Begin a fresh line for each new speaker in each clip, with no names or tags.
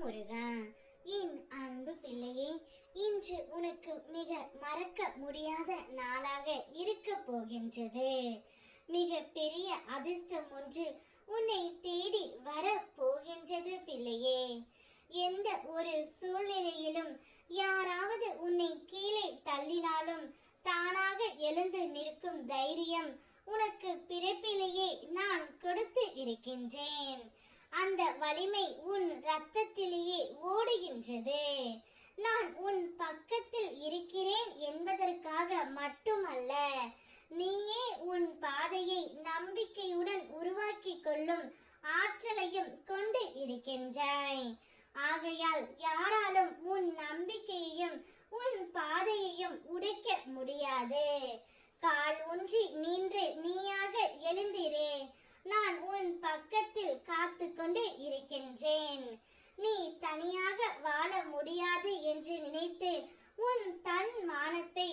முருகா. என் அன்பு பிள்ளையே, இன்று உனக்கு மிக மறக்க முடியாத நாளாக இருக்க போகின்றது. மிக பெரிய அதிர்ஷ்டம் ஒன்று உன்னை தேடி வர போகின்றது பிள்ளையே. எந்த ஒரு சூழ்நிலையிலும் யாராவது உன்னை கீழே தள்ளினாலும் தானாக எழுந்து நிற்கும் தைரியம் உனக்கு பிறப்பிலேயே நான் கொடுத்து இருக்கின்றேன். அந்த வலிமை உன் இரத்தத்திலேயே ஓடுகின்றது. நான் உன் பக்கத்தில் இருக்கிறேன் என்பதற்காக மட்டுமல்ல, நீயே உன் பாதையை நம்பிக்கையுடன் உருவாக்கி கொள்ளும் ஆற்றலையும் கொண்டு இருக்கின்றாய். ஆகையால் யாராலும் உன் நம்பிக்கையையும் உன் பாதையையும் உடைக்க முடியாது. கால் ஊன்றி நின்று நீயாக எழுந்திரே. நான் உன் பக்கத்தில் காத்து கொண்டு இருக்கின்றேன். நீ தனியாக வாழ முடியாது என்று நினைத்து உன் தன் மானத்தை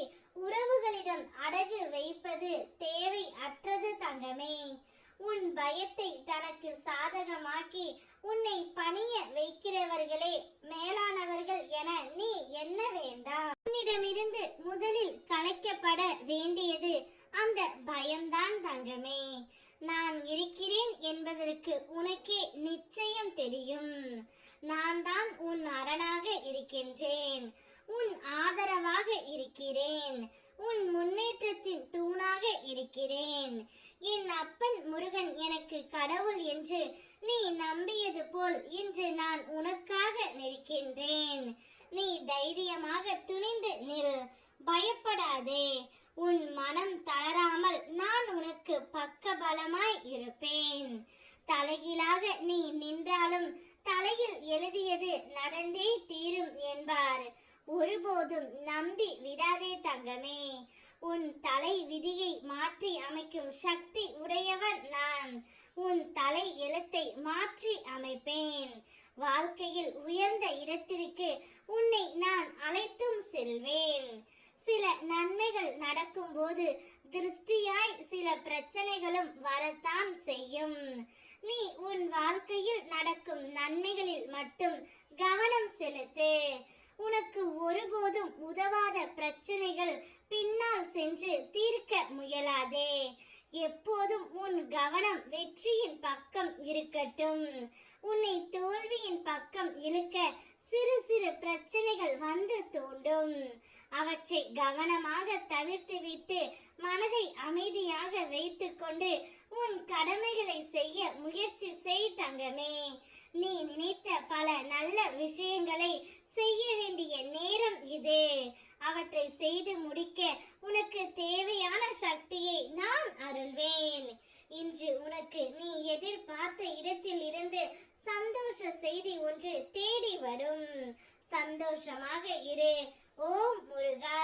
உறவுகளிடம் அடகு வைப்பது தேவை அற்றது தங்கமே. உன் பயத்தை தனக்கு சாதகமாக்கி உன்னை பணிய வைக்கிறவர்களே மேலானவர்கள் என நீ எண்ண வேண்டாம். உன்னிடமிருந்து முதலில் கலைக்கப்பட வேண்டியது அந்த பயம்தான் தங்கமே. நான் இருக்கிறேன் என்பதற்கு உனக்கே நிச்சயம் தெரியும். நான் தான் உன் அரணாக இருக்கின்றேன், உன் ஆதரவாக இருக்கிறேன், உன் முன்னேற்றத்தின் தூணாக இருக்கிறேன். என் அப்பன் முருகன் எனக்கு கடவுள் என்று நீ நம்பியது போல் இன்று நான் உனக்காக நிற்கின்றேன். நீ தைரியமாக துணிந்து நில், பயப்படாதே. உன் மனம் தளராமல் நான் உனக்கு பக்கபலமாய் இருப்பேன். தலைகீழாக நீ நின்றாலும் தலையில் எழுதியது நடந்தே தீரும் என்பார். ஒருபோதும் நம்பி விடாதே தங்கமே. உன் தலை விதியை மாற்றி அமைக்கும் சக்தி உடையவன் நான். உன் தலை எழுத்தை மாற்றி அமைப்பேன். வாழ்க்கையில் உயர்ந்த இடத்திற்கு உன்னை நான் அழைத்தும் செல்வேன். சில நன்மைகள் நடக்கும்போது திருஷ்டியாய் சில பிரச்சனைகளும் வரத்தான் செய்யும். நீ உன் வாழ்க்கையில் நடக்கும் நன்மைகளில் மட்டும் கவனம் செலுத்து. உனக்கு ஒருபோதும் உதவாத பிரச்சனைகள் பின்னால் சென்று தீர்க்க முயலாதே. எப்போதும் உன் கவனம் வெற்றியின் பக்கம் இருக்கட்டும். உன்னை தோல்வியின் பக்கம் இழுக்க சிறு சிறு பிரச்சனைகள் வந்து தோண்டும். அவற்றை கவனமாக தவிர்த்துவிட்டு மனதை அமைதியாக வைத்துக்கொண்டு உன் கடமைகளை செய்ய முயற்சி செய் தங்கமே. நீ நினைத்த பல நல்ல விஷயங்களை செய்ய வேண்டிய நேரம் இது. அவற்றை செய்து முடிக்க உனக்கு தேவையான சக்தியை நான் அருள்வேன். இன்று உனக்கு நீ எதிர்பார்த்த இடத்தில் இருந்து சந்தோஷ செய்தி ஒன்று தேடி வரும். சந்தோஷமாக இரு. ஓம் முருகா.